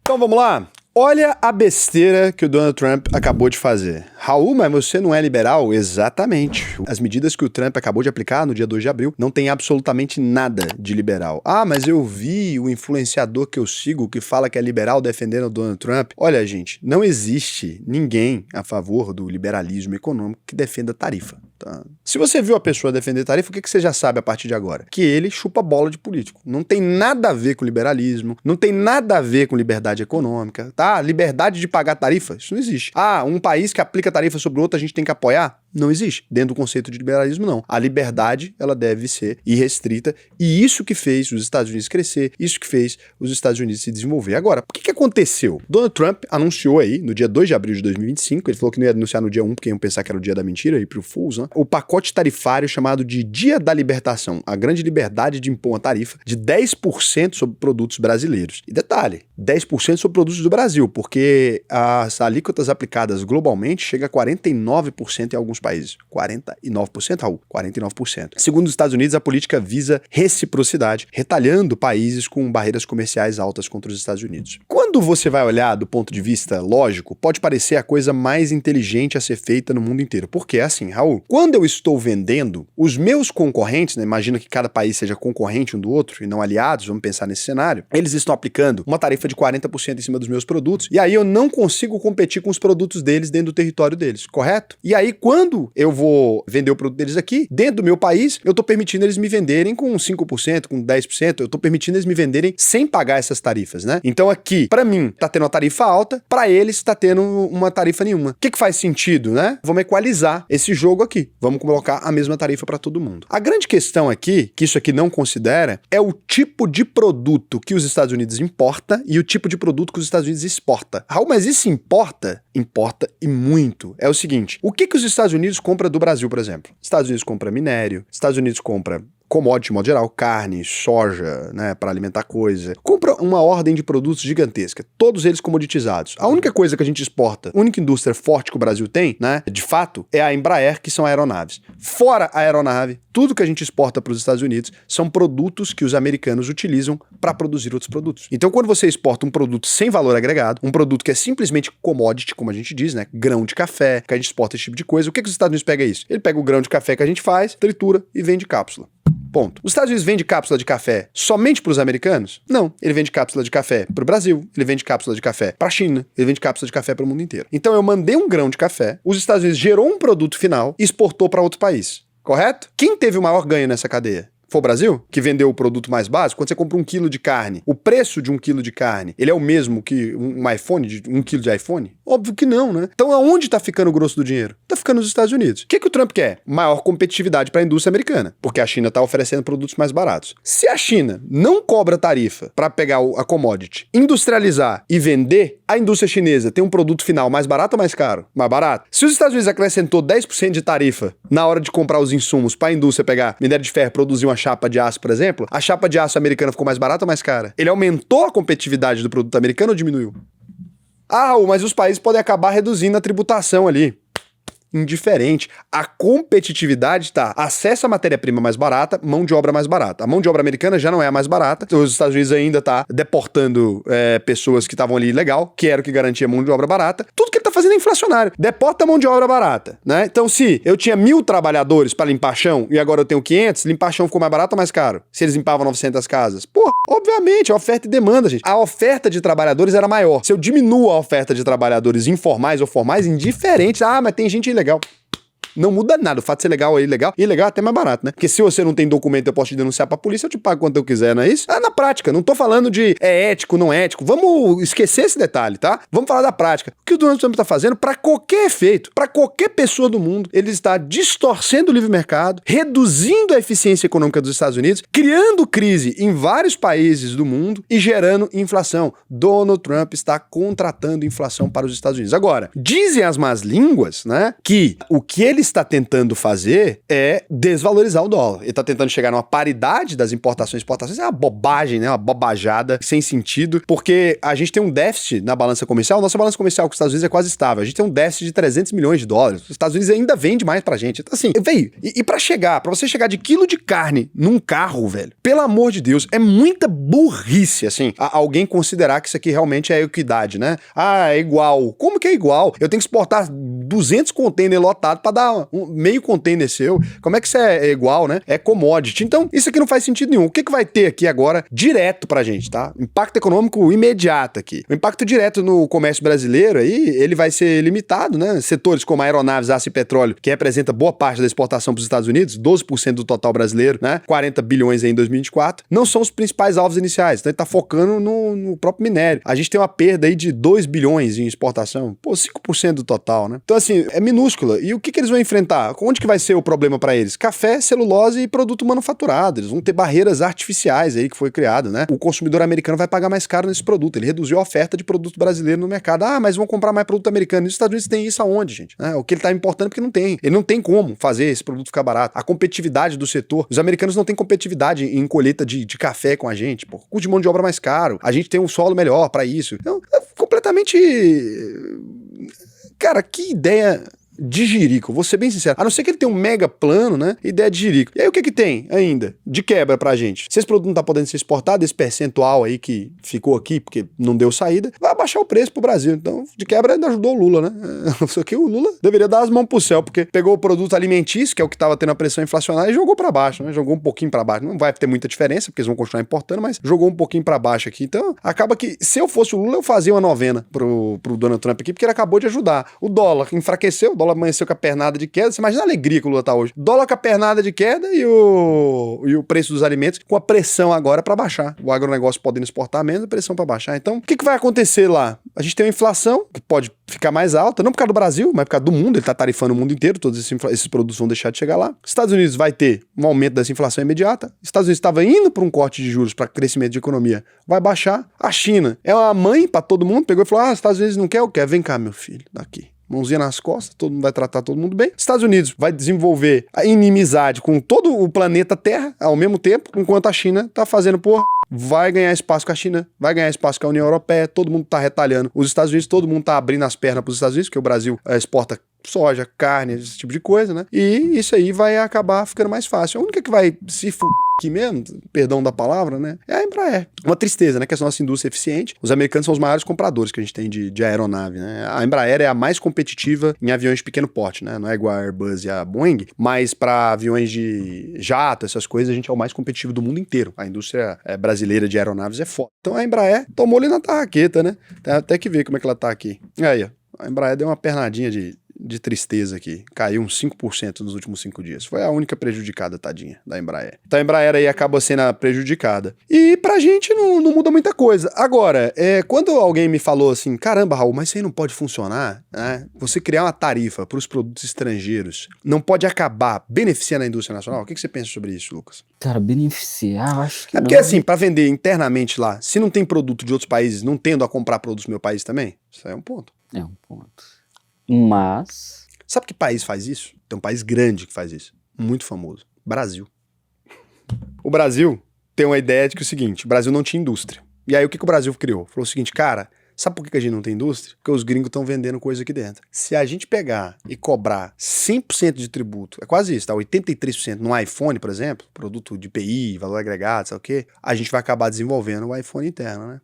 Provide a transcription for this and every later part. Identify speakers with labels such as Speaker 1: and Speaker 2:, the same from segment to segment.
Speaker 1: Então vamos lá. Olha a besteira que o Donald Trump acabou de fazer. Raul, mas você não é liberal? Exatamente. As medidas que o Trump acabou de aplicar no dia 2 de abril não tem absolutamente nada de liberal. Ah, mas eu vi o influenciador que eu sigo que fala que é liberal defendendo o Donald Trump. Olha, gente, não existe ninguém a favor do liberalismo econômico que defenda tarifa. Tá? Se você viu a pessoa defender tarifa, o que você já sabe a partir de agora? Que ele chupa bola de político. Não tem nada a ver com liberalismo, não tem nada a ver com liberdade econômica, tá? Liberdade de pagar tarifa, isso não existe. Ah, um país que aplica tarifa sobre o outro a gente tem que apoiar? Não existe. Dentro do conceito de liberalismo, não. A liberdade, ela deve ser irrestrita, e isso que fez os Estados Unidos crescer, isso que fez os Estados Unidos se desenvolver. Agora, o que aconteceu? Donald Trump anunciou aí, no dia 2 de abril de 2025, ele falou que não ia anunciar no dia 1, porque iam pensar que era o dia da mentira, April Fools, né? O pacote tarifário chamado de Dia da Libertação, a grande liberdade de impor uma tarifa de 10% sobre produtos brasileiros. E detalhe, 10% sobre produtos do Brasil, porque as alíquotas aplicadas globalmente chegam a 49% em alguns países. 49%, Raul? 49%. Segundo os Estados Unidos, a política visa reciprocidade, retalhando países com barreiras comerciais altas contra os Estados Unidos. Quando você vai olhar do ponto de vista lógico, pode parecer a coisa mais inteligente a ser feita no mundo inteiro. Porque é assim, Raul, quando eu estou vendendo, os meus concorrentes, né, imagina que cada país seja concorrente um do outro e não aliados, vamos pensar nesse cenário, eles estão aplicando uma tarifa de 40% em cima dos meus produtos, e aí eu não consigo competir com os produtos deles dentro do território deles, correto? E aí, quando eu vou vender o produto deles aqui, dentro do meu país, eu tô permitindo eles me venderem com 5%, com 10%, eu tô permitindo eles me venderem sem pagar essas tarifas, né? Então aqui, pra mim, tá tendo uma tarifa alta, pra eles tá tendo uma tarifa nenhuma. O que faz sentido, né? Vamos equalizar esse jogo aqui. Vamos colocar a mesma tarifa pra todo mundo. A grande questão aqui, que isso aqui não considera, é o tipo de produto que os Estados Unidos importa e o tipo de produto que os Estados Unidos exporta. Raul, mas isso importa? Importa e muito. É o seguinte, o que os Estados Unidos compra do Brasil, por exemplo? Estados Unidos compra minério, Estados Unidos compra commodity, de modo geral, carne, soja, né, para alimentar coisa. Compra uma ordem de produtos gigantesca, todos eles comoditizados. A única coisa que a gente exporta, a única indústria forte que o Brasil tem, né, de fato, é a Embraer, que são aeronaves. Fora a aeronave, tudo que a gente exporta para os Estados Unidos são produtos que os americanos utilizam para produzir outros produtos. Então, quando você exporta um produto sem valor agregado, um produto que é simplesmente commodity, como a gente diz, né, grão de café, que a gente exporta esse tipo de coisa, o que os Estados Unidos pega isso? Ele pega o grão de café que a gente faz, tritura e vende cápsula. Ponto. Os Estados Unidos vende cápsula de café somente para os americanos? Não. Ele vende cápsula de café para o Brasil, ele vende cápsula de café para a China, ele vende cápsula de café para o mundo inteiro. Então eu mandei um grão de café, os Estados Unidos gerou um produto final e exportou para outro país. Correto? Quem teve o maior ganho nessa cadeia? Foi o Brasil, que vendeu o produto mais básico. Quando você compra 1 quilo de carne, o preço de 1 quilo de carne, ele é o mesmo que um iPhone, de 1 quilo de iPhone? Óbvio que não, né? Então aonde tá ficando o grosso do dinheiro? Tá ficando nos Estados Unidos. O que o Trump quer? Maior competitividade para a indústria americana, porque a China tá oferecendo produtos mais baratos. Se a China não cobra tarifa para pegar a commodity, industrializar e vender, a indústria chinesa tem um produto final mais barato ou mais caro? Mais barato. Se os Estados Unidos acrescentou 10% de tarifa na hora de comprar os insumos para a indústria pegar minério de ferro, produzir uma chapa de aço, por exemplo, a chapa de aço americana ficou mais barata ou mais cara? Ele aumentou a competitividade do produto americano ou diminuiu? Ah, mas os países podem acabar reduzindo a tributação ali. Indiferente. A competitividade tá acesso à matéria-prima mais barata, mão de obra mais barata. A mão de obra americana já não é a mais barata. Os Estados Unidos ainda tá deportando pessoas que estavam ali legal, que era o que garantia mão de obra barata. Tudo que ele tá fazendo é inflacionário. Deporta a mão de obra barata, né? Então, se eu tinha 1.000 trabalhadores para limpar chão e agora eu tenho 500, limpar chão ficou mais barato ou mais caro? Se eles limpavam 900 casas? Pô, obviamente, é oferta e demanda, gente. A oferta de trabalhadores era maior. Se eu diminuo a oferta de trabalhadores informais ou formais, indiferentes, mas tem gente legal. Não muda nada, o fato de ser legal é ilegal. Ilegal é até mais barato, né? Porque se você não tem documento, eu posso te denunciar pra polícia, eu te pago quanto eu quiser, não é isso? Na prática, não tô falando de ético, não é ético. Vamos esquecer esse detalhe, tá? Vamos falar da prática. O que o Donald Trump tá fazendo, pra qualquer efeito, pra qualquer pessoa do mundo, ele está distorcendo o livre mercado, reduzindo a eficiência econômica dos Estados Unidos, criando crise em vários países do mundo e gerando inflação. Donald Trump está contratando inflação para os Estados Unidos. Agora, dizem as más línguas, né, que o que ele está tentando fazer é desvalorizar o dólar. Ele está tentando chegar numa paridade das importações e exportações. É uma bobagem, né? Uma bobajada, sem sentido, porque a gente tem um déficit na balança comercial. Nossa balança comercial com os Estados Unidos é quase estável. A gente tem um déficit de 300 milhões de dólares. Os Estados Unidos ainda vende mais pra gente. Então, assim, velho, pra você chegar de quilo de carne num carro, velho, pelo amor de Deus, é muita burrice, assim, alguém considerar que isso aqui realmente é equidade, né? Ah, é igual. Como que é igual? Eu tenho que exportar 200 containers lotados pra dar meio container seu. Como é que isso é igual, né? É commodity. Então, isso aqui não faz sentido nenhum. O que vai ter aqui agora direto pra gente, tá? Impacto econômico imediato aqui. O impacto direto no comércio brasileiro aí, ele vai ser limitado, né? Setores como aeronaves, aço e petróleo, que representa boa parte da exportação para os Estados Unidos, 12% do total brasileiro, né? 40 bilhões aí em 2024, não são os principais alvos iniciais. Então ele tá focando no próprio minério. A gente tem uma perda aí de 2 bilhões em exportação, pô, 5% do total, né? Então assim, é minúscula. E o que eles vão enfrentar? Onde que vai ser o problema para eles? Café, celulose e produto manufaturado. Eles vão ter barreiras artificiais aí que foi criado, né? O consumidor americano vai pagar mais caro nesse produto. Ele reduziu a oferta de produto brasileiro no mercado. Ah, mas vão comprar mais produto americano. E os Estados Unidos têm isso aonde, gente? O que ele tá importando porque não tem. Ele não tem como fazer esse produto ficar barato. A competitividade do setor. Os americanos não têm competitividade em colheita de café com a gente. Pô, custo de mão de obra mais caro. A gente tem um solo melhor para isso. Então, é completamente... Cara, que ideia... de jirico, vou ser bem sincero. A não ser que ele tenha um mega plano, né? Ideia de jirico. E aí o que tem ainda? De quebra pra gente. Se esse produto não tá podendo ser exportado, esse percentual aí que ficou aqui, porque não deu saída, vai abaixar o preço pro Brasil. Então, de quebra ainda ajudou o Lula, né? Só que o Lula deveria dar as mãos pro céu, porque pegou o produto alimentício, que é o que tava tendo a pressão inflacionária, e jogou pra baixo, né? Jogou um pouquinho pra baixo. Não vai ter muita diferença, porque eles vão continuar importando, mas jogou um pouquinho pra baixo aqui. Então, acaba que, se eu fosse o Lula, eu fazia uma novena pro Donald Trump aqui, porque ele acabou de ajudar. O dólar enfraqueceu, o dólar amanheceu com a pernada de queda. Você imagina a alegria que o Lula tá hoje. Dólar com a pernada de queda e o preço dos alimentos com a pressão agora para baixar. O agronegócio podendo exportar menos, a pressão para baixar. Então, o que vai acontecer lá? A gente tem uma inflação que pode ficar mais alta, não por causa do Brasil, mas por causa do mundo. Ele tá tarifando o mundo inteiro, todos esses produtos vão deixar de chegar lá. Estados Unidos vai ter um aumento dessa inflação imediata. Estados Unidos estava indo para um corte de juros para crescimento de economia, vai baixar. A China é uma mãe para todo mundo, pegou e falou: ah, Estados Unidos não quer, eu quero. Vem cá, meu filho, daqui. Mãozinha nas costas, todo mundo vai tratar todo mundo bem. Estados Unidos vai desenvolver a inimizade com todo o planeta Terra ao mesmo tempo, enquanto a China tá fazendo vai ganhar espaço com a China, vai ganhar espaço com a União Europeia, todo mundo tá retalhando os Estados Unidos, todo mundo tá abrindo as pernas pros Estados Unidos, porque o Brasil exporta soja, carne, esse tipo de coisa, né? E isso aí vai acabar ficando mais fácil. A única que vai se fuder aqui mesmo, perdão da palavra, né? É a Embraer. Uma tristeza, né? Que a nossa indústria é eficiente. Os americanos são os maiores compradores que a gente tem de aeronave, né? A Embraer é a mais competitiva em aviões de pequeno porte, né? Não é igual a Airbus e a Boeing, mas para aviões de jato, essas coisas, a gente é o mais competitivo do mundo inteiro. A indústria brasileira de aeronaves é foda. Então a Embraer tomou ali na tarraqueta, né? Tem até que ver como é que ela tá aqui. Aí, ó. A Embraer deu uma pernadinha de tristeza aqui. Caiu uns 5% nos últimos 5 dias. Foi a única prejudicada, tadinha, da Embraer. Então a Embraer aí acaba sendo a prejudicada. E pra gente não muda muita coisa. Agora, quando alguém me falou assim, caramba, Raul, mas isso aí não pode funcionar, né? Você criar uma tarifa pros produtos estrangeiros não pode acabar beneficiando a indústria nacional? O que você pensa sobre isso, Lucas?
Speaker 2: Cara, beneficiar, acho que
Speaker 1: porque assim, pra vender internamente lá, se não tem produto de outros países, não tendo a comprar produtos do meu país também, isso aí é um ponto.
Speaker 2: É um ponto. Mas...
Speaker 1: Sabe que país faz isso? Tem um país grande que faz isso. Muito famoso. Brasil. O Brasil tem uma ideia de que é o seguinte, o Brasil não tinha indústria. E aí o que o Brasil criou? Falou o seguinte, cara, sabe por que a gente não tem indústria? Porque os gringos estão vendendo coisa aqui dentro. Se a gente pegar e cobrar 100% de tributo, é quase isso, tá? 83% no iPhone, por exemplo, produto de PI, valor agregado, sabe o quê? A gente vai acabar desenvolvendo o iPhone interno, né?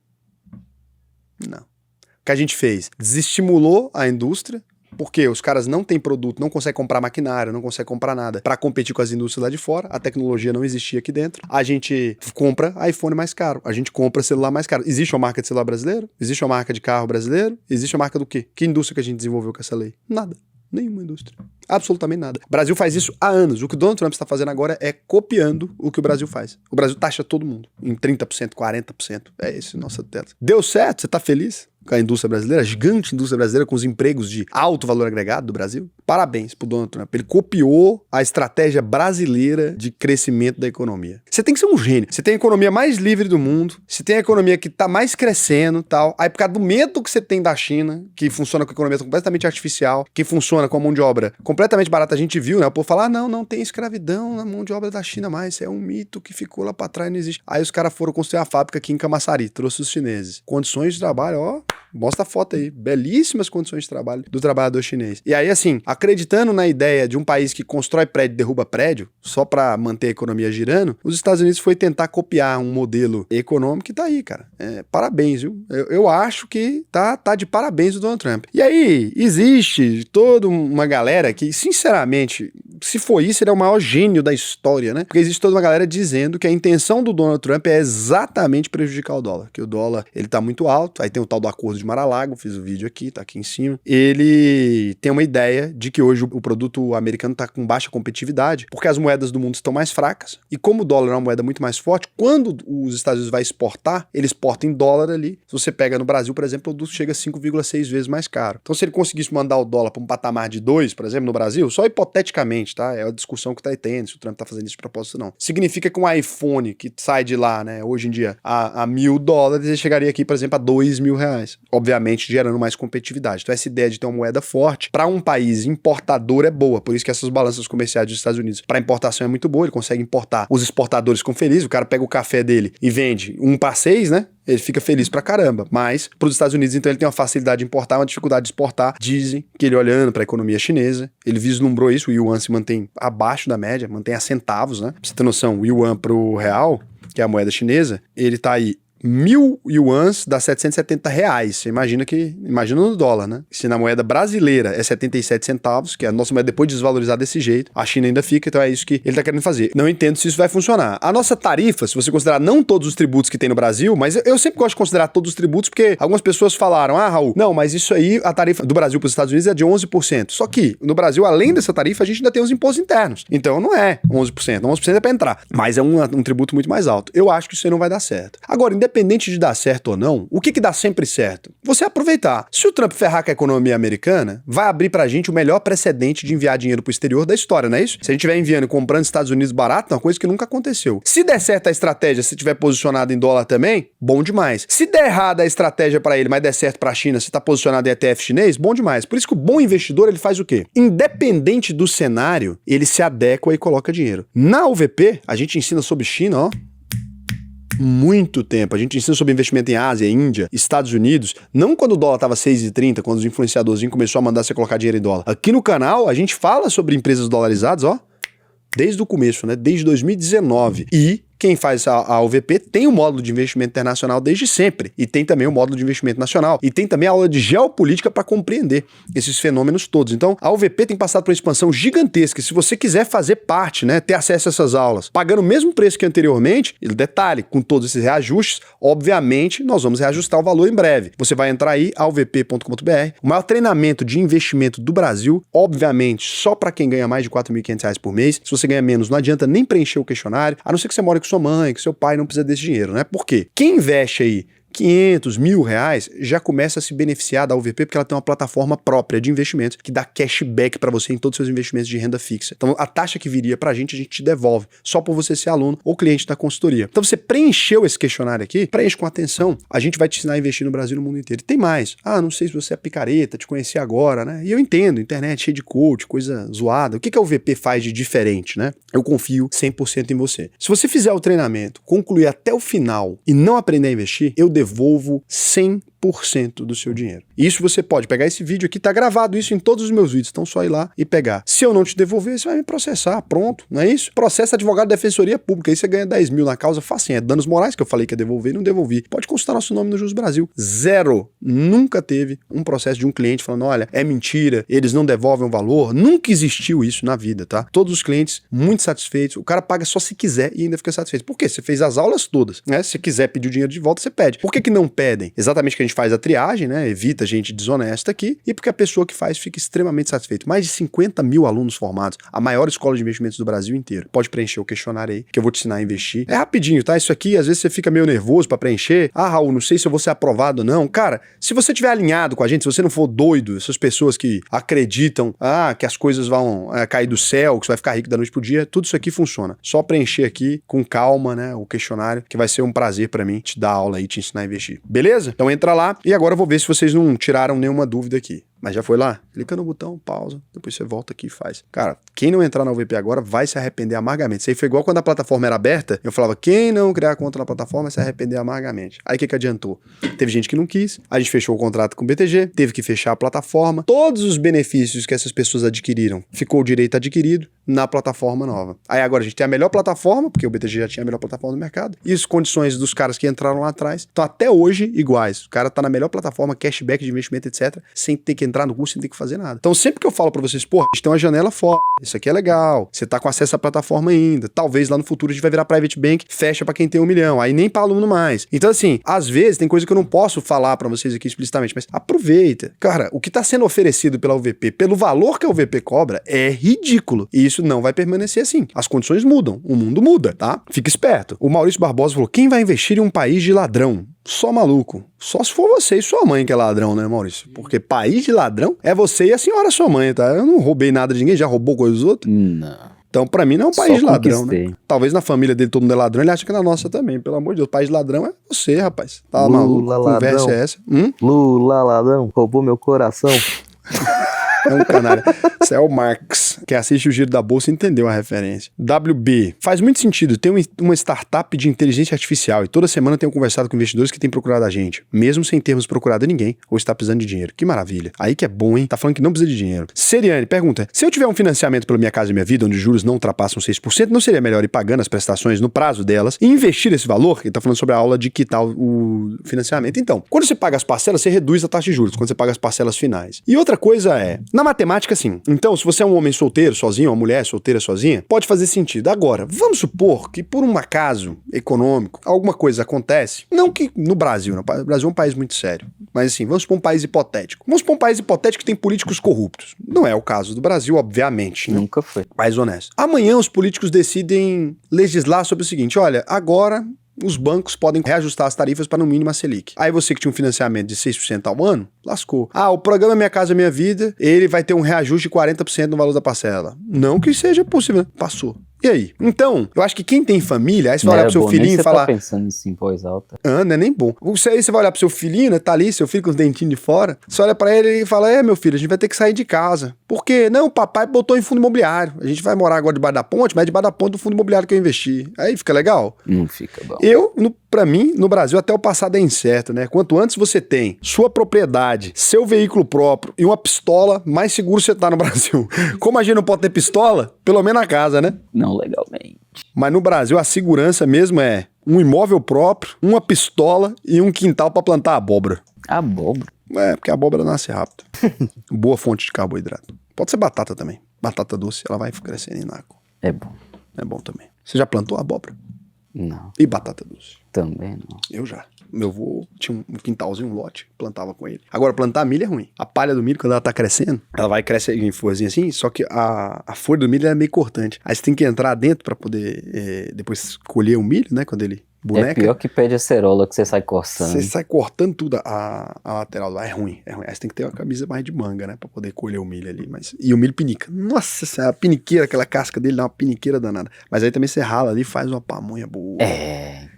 Speaker 1: Não. O que a gente fez? Desestimulou a indústria, porque os caras não têm produto, não conseguem comprar maquinário, não conseguem comprar nada para competir com as indústrias lá de fora, a tecnologia não existia aqui dentro, a gente compra iPhone mais caro, a gente compra celular mais caro. Existe uma marca de celular brasileiro? Existe uma marca de carro brasileiro? Existe uma marca do quê? Que indústria que a gente desenvolveu com essa lei? Nada. Nenhuma indústria. Absolutamente nada. O Brasil faz isso há anos. O que o Donald Trump está fazendo agora é copiando o que o Brasil faz. O Brasil taxa todo mundo em 30%, 40%. É esse nossa tela. Deu certo? Você tá feliz? com a indústria brasileira, a gigante indústria brasileira com os empregos de alto valor agregado do Brasil. Parabéns pro Donald Trump. Ele copiou a estratégia brasileira de crescimento da economia. Você tem que ser um gênio. Você tem a economia mais livre do mundo, você tem a economia que tá mais crescendo e tal. Aí por causa do medo que você tem da China, que funciona com a economia completamente artificial, que funciona com a mão de obra completamente barata, a gente viu, né? O povo fala, não tem escravidão na mão de obra da China mais, isso é um mito que ficou lá pra trás, não existe. Aí os caras foram construir uma fábrica aqui em Camaçari, trouxe os chineses. Condições de trabalho, ó, mostra a foto aí, belíssimas condições de trabalho do trabalhador chinês. E aí, assim, acreditando na ideia de um país que constrói prédio e derruba prédio, só pra manter a economia girando, os Estados Unidos foi tentar copiar um modelo econômico que tá aí, cara. Parabéns, viu? Eu acho que tá de parabéns o Donald Trump. E aí, existe toda uma galera que, sinceramente, se for isso, ele é o maior gênio da história, né? Porque existe toda uma galera dizendo que a intenção do Donald Trump é exatamente prejudicar o dólar, que o dólar, ele tá muito alto, aí tem o tal do acordo de Mar-a-Lago, fiz o vídeo aqui, tá aqui em cima. Ele tem uma ideia de que hoje o produto americano tá com baixa competitividade, porque as moedas do mundo estão mais fracas, e como o dólar é uma moeda muito mais forte, quando os Estados Unidos vai exportar, ele exporta em dólar ali. Se você pega no Brasil, por exemplo, o produto chega a 5,6 vezes mais caro. Então, se ele conseguisse mandar o dólar para um patamar de 2, por exemplo, no Brasil, só hipoteticamente, tá? É a discussão que tá aí tendo, se o Trump tá fazendo isso de propósito ou não. Significa que um iPhone que sai de lá, né, hoje em dia, a $1.000, ele chegaria aqui, por exemplo, a R$2.000. Obviamente, gerando mais competitividade. Então, essa ideia de ter uma moeda forte, para um país importador é boa. Por isso que essas balanças comerciais dos Estados Unidos, para importação é muito boa, ele consegue importar. Os exportadores ficam felizes, o cara pega o café dele e vende 1 para 6, né? Ele fica feliz pra caramba. Mas, para os Estados Unidos, então, ele tem uma facilidade de importar, uma dificuldade de exportar. Dizem que ele, olhando para a economia chinesa, ele vislumbrou isso, o yuan se mantém abaixo da média, mantém a centavos, né? Pra você ter noção, o yuan pro real, que é a moeda chinesa, ele tá aí 1.000 yuans dá R$770. Você imagina no dólar, né? Se na moeda brasileira é 77 centavos, que é a nossa moeda depois de desvalorizar desse jeito, a China ainda fica, então é isso que ele tá querendo fazer. Não entendo se isso vai funcionar. A nossa tarifa, se você considerar não todos os tributos que tem no Brasil, mas eu sempre gosto de considerar todos os tributos, porque algumas pessoas falaram, Raul, não, mas isso aí, a tarifa do Brasil para os Estados Unidos é de 11%. Só que no Brasil, além dessa tarifa, a gente ainda tem os impostos internos. Então não é 11%. 11% é para entrar. Mas é um tributo muito mais alto. Eu acho que isso aí não vai dar certo. Agora, independente de dar certo ou não, o que dá sempre certo? Você aproveitar. Se o Trump ferrar com a economia americana, vai abrir pra gente o melhor precedente de enviar dinheiro pro exterior da história, não é isso? Se a gente estiver enviando e comprando Estados Unidos barato, é uma coisa que nunca aconteceu. Se der certo a estratégia, se estiver posicionado em dólar também, bom demais. Se der errado a estratégia pra ele, mas der certo pra China, se tá posicionado em ETF chinês, bom demais. Por isso que o bom investidor, ele faz o quê? Independente do cenário, ele se adequa e coloca dinheiro. Na UVP, a gente ensina sobre China, ó, muito tempo. A gente ensina sobre investimento em Ásia, Índia, Estados Unidos, não quando o dólar estava 6,30, quando os influenciadorzinhos começaram a mandar você colocar dinheiro em dólar. Aqui no canal, a gente fala sobre empresas dolarizadas, ó, desde o começo, né? Desde 2019. E quem faz a UVP tem o módulo de investimento internacional desde sempre. E tem também o módulo de investimento nacional. E tem também a aula de geopolítica para compreender esses fenômenos todos. Então, a UVP tem passado por uma expansão gigantesca. Se você quiser fazer parte, né, ter acesso a essas aulas, pagando o mesmo preço que anteriormente, e detalhe, com todos esses reajustes, obviamente, nós vamos reajustar o valor em breve. Você vai entrar aí, alvp.com.br. O maior treinamento de investimento do Brasil, obviamente, só para quem ganha mais de R$4.500 por mês. Se você ganha menos, não adianta nem preencher o questionário, a não ser que você mora com sua mãe, que seu pai não precisa desse dinheiro, né? Por quê? Quem investe aí 500, R$1.000, já começa a se beneficiar da UVP porque ela tem uma plataforma própria de investimentos que dá cashback para você em todos os seus investimentos de renda fixa. Então, a taxa que viria pra gente, a gente te devolve, só por você ser aluno ou cliente da consultoria. Então, você preencheu esse questionário aqui, preenche com atenção, a gente vai te ensinar a investir no Brasil e no mundo inteiro. E tem mais. Não sei se você é picareta, te conheci agora, né? E eu entendo, internet cheia de coach, coisa zoada. O que a UVP faz de diferente, né? Eu confio 100% em você. Se você fizer o treinamento, concluir até o final e não aprender a investir, eu devolvo 100% do seu dinheiro. Isso você pode pegar esse vídeo aqui, tá gravado isso em todos os meus vídeos, então só ir lá e pegar. Se eu não te devolver, você vai me processar, pronto, não é isso? Processo advogado de defensoria pública, aí você ganha 10 mil na causa, facinho, é danos morais que eu falei que ia devolver e não devolvi. Pode consultar nosso nome no Jus Brasil. Zero. Nunca teve um processo de um cliente falando, olha, é mentira, eles não devolvem o valor, nunca existiu isso na vida, tá? Todos os clientes muito satisfeitos, o cara paga só se quiser e ainda fica satisfeito. Por quê? Você fez as aulas todas, né? Se quiser pedir o dinheiro de volta, você pede. Por que que não pedem? Exatamente que a gente faz a triagem, né? Evita gente desonesta aqui, e porque a pessoa que faz fica extremamente satisfeita. Mais de 50 mil alunos formados, a maior escola de investimentos do Brasil inteiro. Pode preencher o questionário aí, que eu vou te ensinar a investir. É rapidinho, tá? Isso aqui, às vezes você fica meio nervoso pra preencher. Ah, Raul, não sei se eu vou ser aprovado ou não. Cara, se você tiver alinhado com a gente, se você não for doido, essas pessoas que acreditam, que as coisas vão cair do céu, que você vai ficar rico da noite pro dia, tudo isso aqui funciona. Só preencher aqui com calma, né, o questionário, que vai ser um prazer pra mim te dar aula aí, te ensinar a investir. Beleza? Então entra lá e agora eu vou ver se vocês não tiraram nenhuma dúvida aqui. Mas já foi lá? Clica no botão, pausa, depois você volta aqui e faz. Cara, quem não entrar na UVP agora vai se arrepender amargamente. Isso aí foi igual quando a plataforma era aberta, eu falava, quem não criar conta na plataforma vai se arrepender amargamente. Aí o que adiantou? Teve gente que não quis, a gente fechou o contrato com o BTG, teve que fechar a plataforma, todos os benefícios que essas pessoas adquiriram, ficou o direito adquirido na plataforma nova. Aí agora a gente tem a melhor plataforma, porque o BTG já tinha a melhor plataforma do mercado, e as condições dos caras que entraram lá atrás estão até hoje iguais. O cara tá na melhor plataforma, cashback de investimento, etc., sem ter que entrar no curso, sem ter que fazer nada. Então sempre que eu falo pra vocês, porra, a gente tem uma janela fora, isso aqui é legal, você tá com acesso à plataforma ainda, talvez lá no futuro a gente vai virar private bank, fecha pra quem tem 1 milhão, aí nem pra aluno mais. Então assim, às vezes tem coisa que eu não posso falar pra vocês aqui explicitamente, mas aproveita. Cara, o que tá sendo oferecido pela UVP, pelo valor que a UVP cobra, é ridículo. E isso não vai permanecer assim. As condições mudam, o mundo muda, tá? Fica esperto. O Maurício Barbosa falou, quem vai investir em um país de ladrão? Só maluco. Só se for você e sua mãe que é ladrão, né, Maurício? Porque país de ladrão é você e a senhora sua mãe, tá? Eu não roubei nada de ninguém, já roubou coisa dos outros?
Speaker 2: Não.
Speaker 1: Então, pra mim, não é um país de ladrão,
Speaker 2: conquistei.
Speaker 1: né? Talvez na família dele todo mundo é ladrão, ele acha que é na nossa também. Pelo amor de Deus, país de ladrão é você, rapaz. Tá
Speaker 3: Lula,
Speaker 1: maluco? Conversa
Speaker 3: ladrão.
Speaker 1: é essa?
Speaker 3: Lula, ladrão, roubou meu coração.
Speaker 1: É um canalha. Isso é o Marx. Quem assiste o Giro da Bolsa entendeu a referência. WB. Faz muito sentido. Tem uma startup de inteligência artificial e toda semana tenho conversado com investidores que têm procurado a gente, mesmo sem termos procurado ninguém ou está precisando de dinheiro. Que maravilha. Aí que é bom, hein? Tá falando que não precisa de dinheiro. Seriane pergunta, se eu tiver um financiamento pela Minha Casa e Minha Vida, onde os juros não ultrapassam 6%, não seria melhor ir pagando as prestações no prazo delas e investir esse valor? Ele tá falando sobre a aula de quitar o financiamento. Então, quando você paga as parcelas, você reduz a taxa de juros, quando você paga as parcelas finais. E outra coisa é, na matemática, sim. Então, se você é um homem solteiro, sozinho, uma mulher solteira, sozinha, pode fazer sentido. Agora, vamos supor que por um acaso econômico, alguma coisa acontece, não que no Brasil, o Brasil é um país muito sério, mas assim, vamos supor um país hipotético. Vamos supor um país hipotético que tem políticos corruptos. Não é o caso do Brasil, obviamente, né?
Speaker 2: Nunca foi.
Speaker 1: País honesto. Amanhã os políticos decidem legislar sobre o seguinte, olha, agora os bancos podem reajustar as tarifas para no mínimo a Selic. Aí você que tinha um financiamento de 6% ao ano, lascou. O programa Minha Casa Minha Vida, ele vai ter um reajuste de 40% no valor da parcela. Não que seja possível, né? Passou. E aí? Então, eu acho que quem tem família, aí você vai olhar pro seu filhinho e falar...
Speaker 2: Você tá pensando nisso em voz alta.
Speaker 1: Não é nem bom. Aí você vai olhar pro seu filhinho, né? Tá ali, seu filho com os dentinhos de fora. Você olha pra ele e fala, meu filho, a gente vai ter que sair de casa. Por quê? Não, o papai botou em fundo imobiliário. A gente vai morar agora debaixo da ponte, mas debaixo da ponte do fundo imobiliário que eu investi. Aí fica legal?
Speaker 2: Não fica bom.
Speaker 1: Pra mim, no Brasil, até o passado é incerto, né? Quanto antes você tem sua propriedade, seu veículo próprio e uma pistola, mais seguro você tá no Brasil. Como a gente não pode ter pistola, pelo menos na casa, né?
Speaker 2: Não legalmente.
Speaker 1: Mas no Brasil, a segurança mesmo é um imóvel próprio, uma pistola e um quintal pra plantar abóbora.
Speaker 2: Abóbora?
Speaker 1: Porque a abóbora nasce rápido. Boa fonte de carboidrato. Pode ser batata também. Batata doce, ela vai crescendo em naco.
Speaker 2: É bom.
Speaker 1: É bom também. Você já plantou abóbora?
Speaker 2: Não.
Speaker 1: E batata doce?
Speaker 2: Também não.
Speaker 1: Eu já. Meu avô tinha um quintalzinho, um lote, plantava com ele. Agora, plantar milho é ruim. A palha do milho, quando ela tá crescendo, ela vai crescer em florzinha assim, só que a folha do milho é meio cortante. Aí você tem que entrar dentro pra poder depois colher o milho, né, quando ele boneca.
Speaker 2: É pior que pé de acerola que você sai cortando.
Speaker 1: Você sai cortando tudo a lateral lá, é ruim. Aí você tem que ter uma camisa mais de manga, né, pra poder colher o milho ali. E o milho pinica. Nossa, a piniqueira, aquela casca dele dá uma piniqueira danada. Mas aí também você rala ali e faz uma pamonha boa.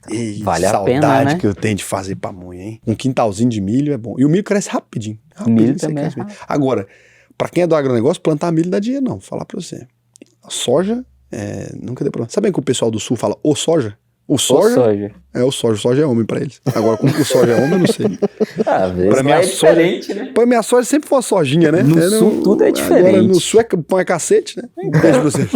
Speaker 2: Então, vale a pena,
Speaker 1: saudade
Speaker 2: né?
Speaker 1: que eu tenho de fazer pamonha, hein? Um quintalzinho de milho é bom. E o milho cresce rapidinho.
Speaker 2: Milho
Speaker 1: você
Speaker 2: também
Speaker 1: cresce. Agora, pra quem é do agronegócio, plantar milho dá dinheiro não, vou falar pra você. A soja, nunca deu problema. Sabe que o pessoal do sul fala o soja? O soja? É o soja. O soja é homem pra eles. Agora, como que o soja é homem, eu não sei.
Speaker 2: Às vezes
Speaker 1: pra mim,
Speaker 2: é diferente, né?
Speaker 1: Pra minha soja sempre foi uma sojinha, né?
Speaker 2: No sul tudo é diferente.
Speaker 1: Agora, no sul pão é cacete, né? Beijo pra você.